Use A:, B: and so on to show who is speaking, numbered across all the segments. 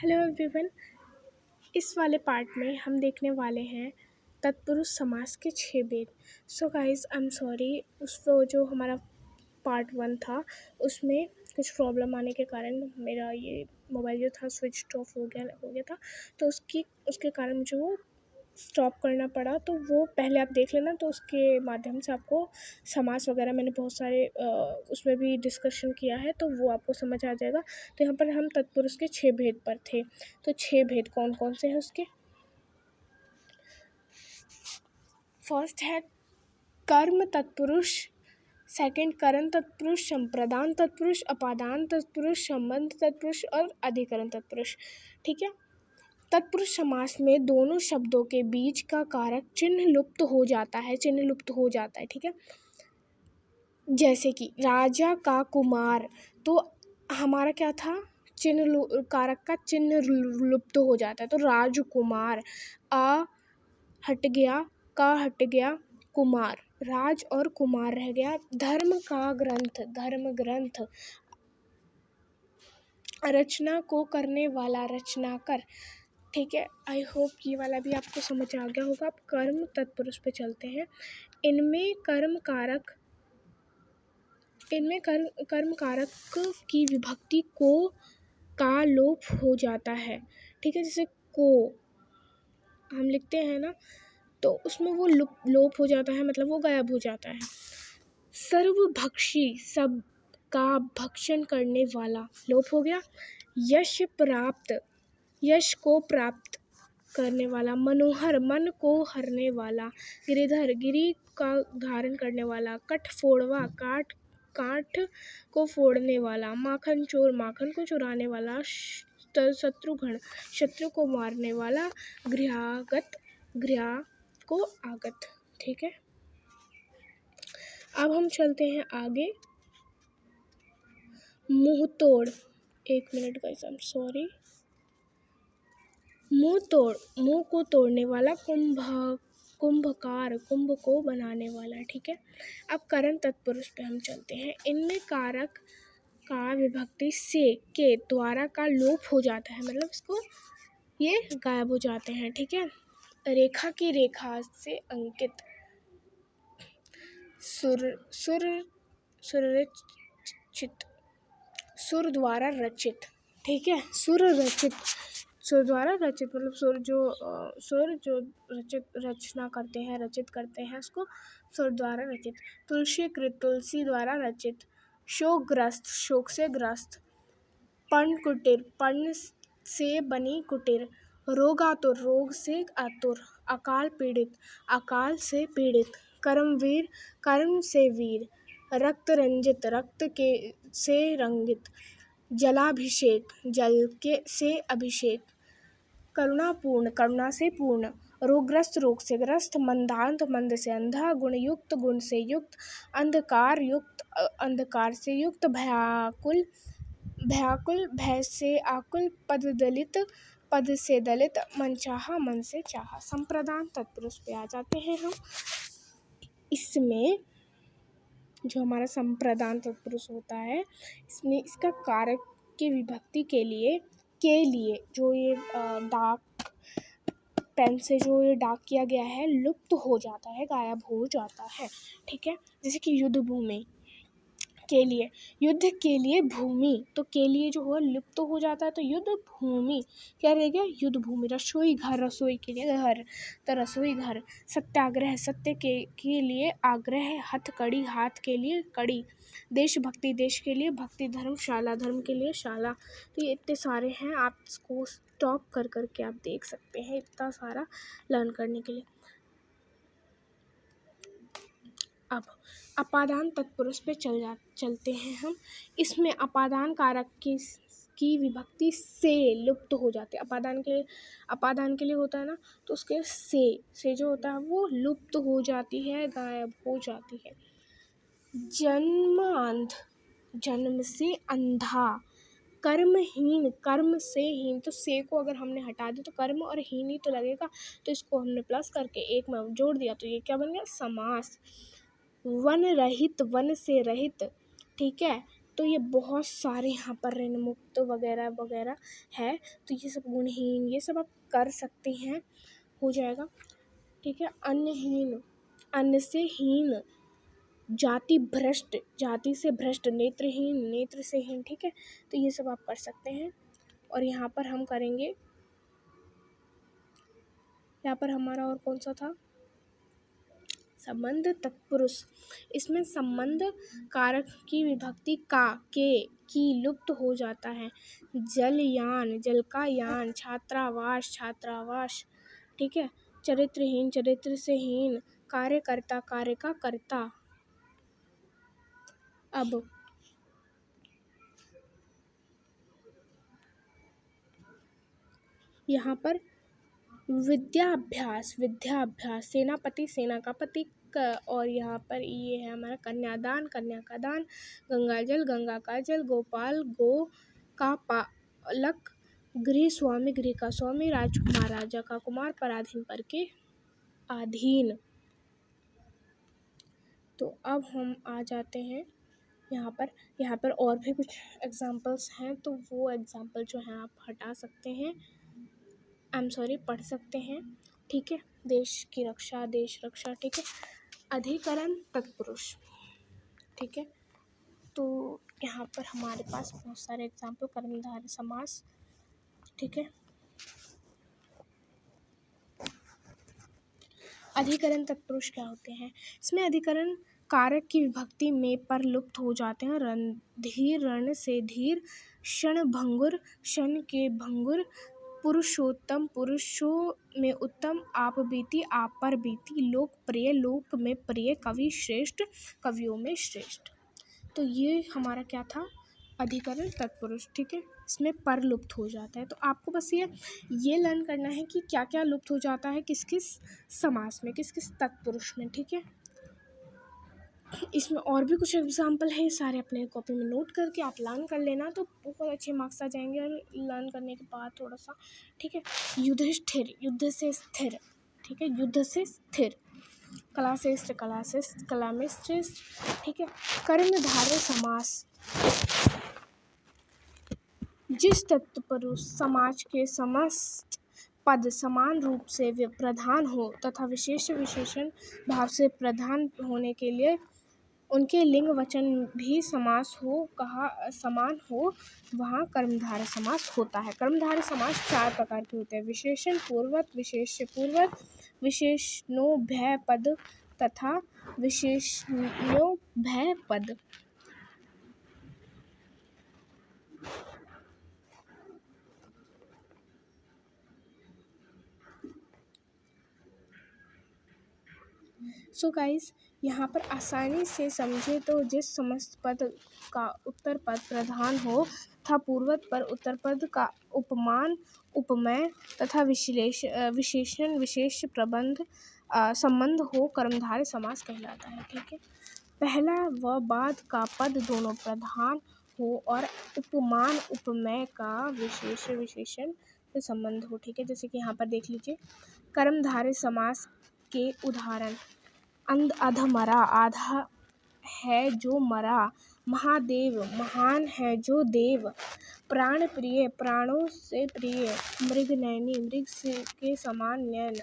A: Hello everyone. इस वाले part में हम देखने वाले हैं तत्पुरुष समास के 6 भेद। So guys I am sorry, वो जो हमारा पार्ट 1 था उसमें कुछ प्रॉब्लम आने के कारण मेरा ये मोबाइल जो था स्विच ऑफ हो गया था, तो उसके कारण मुझे वो स्टॉप करना पड़ा। तो वो पहले आप देख लेना, तो उसके माध्यम से आपको समास वगैरह मैंने बहुत सारे उसमें भी डिस्कशन किया है, तो वो आपको समझ आ जाएगा। तो यहाँ पर हम तत्पुरुष के 6 भेद पर थे। तो 6 भेद कौन कौन से हैं उसके? फर्स्ट है कर्म तत्पुरुष, सेकंड करण तत्पुरुष, संप्रदान तत्पुरुष, अपादान तत्पुरुष, संबंध तत्पुरुष और अधिकरण तत्पुरुष। ठीक है। तत्पुरुष समास में दोनों शब्दों के बीच का कारक चिन्ह लुप्त हो जाता है, ठीक है। जैसे कि राजा का कुमार, तो हमारा क्या था, कारक का चिन्ह लुप्त हो जाता है, तो राजकुमार। आ हट गया, का हट गया, कुमार, राज और कुमार रह गया। धर्म का ग्रंथ, धर्म ग्रंथ। रचना को करने वाला, रचनाकर। ठीक है। आई होप ये वाला भी आपको समझ आ गया होगा। आप कर्म तत्पुरुष पे चलते हैं। इनमें कर्म कारक की विभक्ति को का लोप हो जाता है। ठीक है। जैसे को हम लिखते हैं ना, तो उसमें वो लोप हो जाता है, मतलब वो गायब हो जाता है। सर्वभक्षी, सब का भक्षण करने वाला, लोप हो गया। यश प्राप्त, यश को प्राप्त करने वाला। मनोहर, मन को हरने वाला। गिरिधर, गिरि का धारण करने वाला। कठफोड़वा, काठ को फोड़ने वाला। माखन चोर, माखन को चुराने वाला। शत्रुघ्न, शत्रु को मारने वाला। गृहागत, गृह को आगत। ठीक है। अब हम चलते हैं आगे। मुंह तोड़, एक minute guys, I am sorry. मुंह तोड़, मुंह को तोड़ने वाला। कुंभकार, कुंभ को बनाने वाला। ठीक है। अब करण तत्पुरुष पे हम चलते हैं। इनमें कारक का विभक्ति से, के द्वारा का लोप हो जाता है, मतलब इसको ये गायब हो जाते हैं। ठीक है। रेखा की रेखा से अंकित। सुरचित, सुर द्वारा रचित। ठीक है। सुर रचित, सुर द्वारा रचित, मतलब सुर जो रचना करते हैं, रचित करते हैं, उसको सुर द्वारा रचित। तुलसीकृत, तुलसी द्वारा रचित। शोकग्रस्त, शोक से ग्रस्त। पर्ण कुटीर, पर्ण से बनी कुटीर। रोगातुर, रोग से आतुर। अकाल पीड़ित, अकाल से पीड़ित। कर्मवीर, कर्म से वीर। रक्त रंजित, रक्त के से रंगित। जलाभिषेक, जल के से अभिषेक। करुणापूर्ण, करुणा से पूर्ण। रोगग्रस्त, रोग से ग्रस्त। मंदांध, मंद से अंधा। गुणयुक्त, गुण से युक्त। अंधकार युक्त, अंधकार से युक्त। भयाकुल, भयाकुल, भय से आकुल। पद दलित, पद से दलित। मनचाहा, मन से चाहा। संप्रदान तत्पुरुष पे आ जाते हैं हम। इसमें जो हमारा संप्रदान तत्पुरुष होता है, इसमें इसका कारक की विभक्ति के लिए जो ये डाक पेन से जो ये डाक किया गया है, लुप्त हो जाता है, गायब हो जाता है। ठीक है। जैसे कि युद्ध भूमि, के लिए, युद्ध के लिए भूमि, तो के लिए जो हो लुप्त हो जाता है, तो युद्ध भूमि क्या रह गया, युद्ध भूमि। रसोई घर, रसोई के लिए घर, तो रसोई घर। सत्याग्रह, सत्य के लिए आग्रह। हथकड़ी, हाथ के लिए कड़ी। देशभक्ति, देश के लिए भक्ति। धर्मशाला, धर्म के लिए शाला। तो ये इतने सारे हैं, आप इसको स्टॉप कर करके आप देख सकते हैं, इतना सारा लर्न करने के लिए। अब अपादान तत्पुरुष पे चलते हैं हम। इसमें अपादान कारक की विभक्ति से लुप्त हो जाते हैं। अपादान के लिए होता है ना, तो उसके से जो होता है वो लुप्त हो जाती है, गायब हो जाती है। जन्मांध, जन्म से अंधा। कर्महीन, कर्म से हीन, तो से को अगर हमने हटा दिया तो कर्म और हीन ही तो लगेगा, तो इसको हमने प्लस करके एक में जोड़ दिया, तो ये क्या बन गया, समास। वन रहित, वन से रहित। ठीक है। तो ये बहुत सारे यहाँ पर ऋण मुक्त वगैरह वगैरह है। तो ये सब गुणहीन, ये सब आप कर सकते हैं, हो जाएगा। ठीक है। अन्नहीन, अन्न से हीन, जाति भ्रष्ट, जाति से भ्रष्ट, नेत्रहीन, नेत्र से हीन। ठीक है। तो ये सब आप कर सकते हैं। और यहाँ पर हम करेंगे, यहाँ पर हमारा और कौन सा था, संबंध तत्पुरुष। इसमें संबंध कारक की विभक्ति का, के, की लुप्त हो जाता है। जलयान, जल का यान, छात्रावास, छात्रावास। ठीक है। चरित्रहीन, चरित्र से हीन, कार्यकर्ता, कार्य का कर्ता। अब यहाँ पर विद्याभ्यास, विद्याभ्यास, सेनापति, सेना का पति, और यहाँ पर ये है हमारा कन्यादान, कन्या का दान, गंगाजल, गंगा का जल, गोपाल, गो का पालक, गृह स्वामी, गृह का स्वामी, राजकुमार, राजा का कुमार, पराधीन, पर के अधीन। तो अब हम आ जाते हैं यहाँ पर और भी कुछ एग्जाम्पल्स हैं, तो वो एग्जाम्पल जो हैं आप हटा सकते हैं, पढ़ सकते हैं। ठीक है। देश की रक्षा, देश रक्षा। ठीक है। अधिकरण तत्पुरुष। ठीक है। तो यहाँ पर हमारे पास बहुत सारे एग्जाम्पल, कर्मधारय समास। ठीक है। अधिकरण तत्पुरुष क्या होते हैं? इसमें अधिकरण कारक की विभक्ति में पर लुप्त हो जाते हैं। रणधीर, रण से धीर, क्षण भंगुर, क्षण के भंगुर, पुरुषोत्तम, पुरुषों में उत्तम, आप बीती, आप पर बीती, लोकप्रिय, लोक में प्रिय, कवि श्रेष्ठ, कवियों में श्रेष्ठ। तो ये हमारा क्या था, अधिकरण तत्पुरुष। ठीक है। इसमें पर लुप्त हो जाता है। तो आपको बस ये लर्न करना है कि क्या क्या लुप्त हो जाता है, किस किस समास में, किस किस तत्पुरुष में। ठीक है। इसमें और भी कुछ एग्जाम्पल है, सारे अपने कॉपी में नोट करके आप लर्न कर लेना, तो बहुत अच्छे मार्क्स आ जाएंगे। और लर्न करने के बाद थोड़ा सा, ठीक है। युधिष्ठिर, युद्ध से स्थिर। ठीक है। युद्ध से स्थिर, कला से श्रेष्ठ, कला से, कला में श्रेष्ठ। ठीक है। कर्मधारय समास, जिस तत्पुरुष समाज के समस्त पद समान रूप से प्रधान हो तथा विशेष विशेषण भाव से प्रधान होने के लिए उनके लिंग वचन भी समास हो, कहा समान हो, वहाँ कर्मधारय समास होता है। कर्मधारय समास 4 प्रकार के होते हैं: विशेषण पूर्वक, विशेष्य पूर्वक, विशेषणोभय पद तथा विशेषणोभय पद। सो गाइस, यहाँ पर आसानी से समझे तो जिस समस्त पद का उत्तर पद प्रधान हो तथा पूर्वत पर उत्तर पद का उपमान, उपमेय तथा विशेषण विशेष प्रबंध संबंध हो, कर्मधारय समास कहलाता है। ठीक है। पहला व बाद का पद दोनों प्रधान हो और उपमान उपमेय का विशेष विशेषण से संबंध हो। ठीक है। जैसे कि यहाँ पर देख लीजिए, कर्मधारय समास के उदाहरण: अधमरा, आधा है जो मरा, महादेव, महान है जो देव, प्राण प्रिय, प्राणों से प्रिय, मृगनयनी, मृग के समान नयन,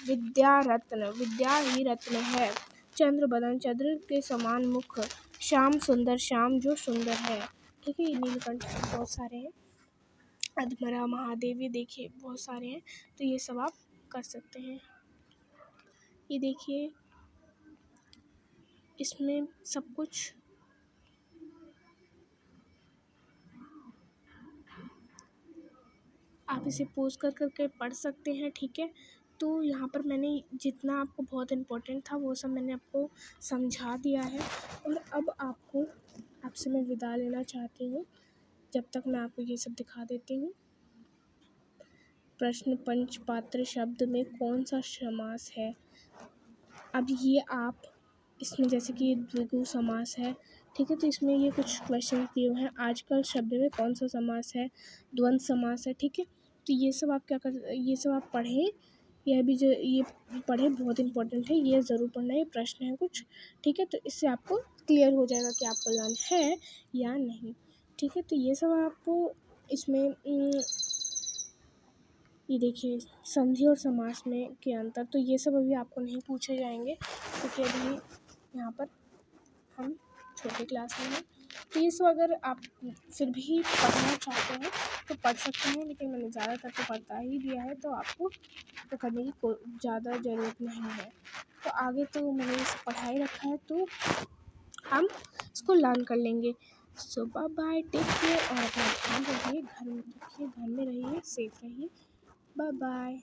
A: विद्या रत्न, विद्या ही रत्न है, चंद्र बदन, चंद्र के समान मुख, श्याम सुंदर, श्याम जो सुंदर है। ठीक है। ये नीलकंठ बहुत सारे हैं, अधमरा, महादेव, ये देखिए बहुत सारे हैं। तो ये सब आप कर सकते हैं। ये देखिए, इसमें सब कुछ आप इसे पोज कर करके पढ़ सकते हैं। ठीक है। तो यहाँ पर मैंने जितना आपको बहुत इम्पोर्टेंट था वो सब मैंने आपको समझा दिया है। और अब आपसे मैं विदा लेना चाहती हूँ, जब तक मैं आपको ये सब दिखा देती हूँ। प्रश्न पंचपात्र शब्द में कौन सा समास है? अब ये आप इसमें, जैसे कि द्विगु समास है, ठीक है, तो इसमें ये कुछ क्वेश्चन दिए हुए हैं। आजकल शब्द में कौन सा समास है? द्वंद्व समास है। ठीक है। तो ये सब आप ये सब आप पढ़ें। यह भी जो ये पढ़ें, बहुत इंपॉर्टेंट है, ये ज़रूर पढ़ना है, प्रश्न है कुछ। ठीक है। तो इससे आपको क्लियर हो जाएगा कि आपको लर्न है या नहीं। ठीक है, तो ये सब आपको इसमें ये देखिए संधि और समास में के अंतर, तो ये सब अभी आपको नहीं पूछे जाएंगे क्योंकि अभी यहाँ पर हम छोटे क्लास में हैं। तो ये सब अगर आप फिर भी पढ़ना चाहते हैं तो पढ़ सकते हैं, लेकिन मैंने ज़्यादातर तो पढ़ता ही दिया है, तो आपको तो करने की ज़्यादा ज़रूरत नहीं है। तो आगे तो मैंने इसे पढ़ाई रखा है, तो हम इसको लर्न कर लेंगे। So bye bye, take care और अपना ध्यान रखिए, घर में रहिए, सेफ रहिए। Bye bye.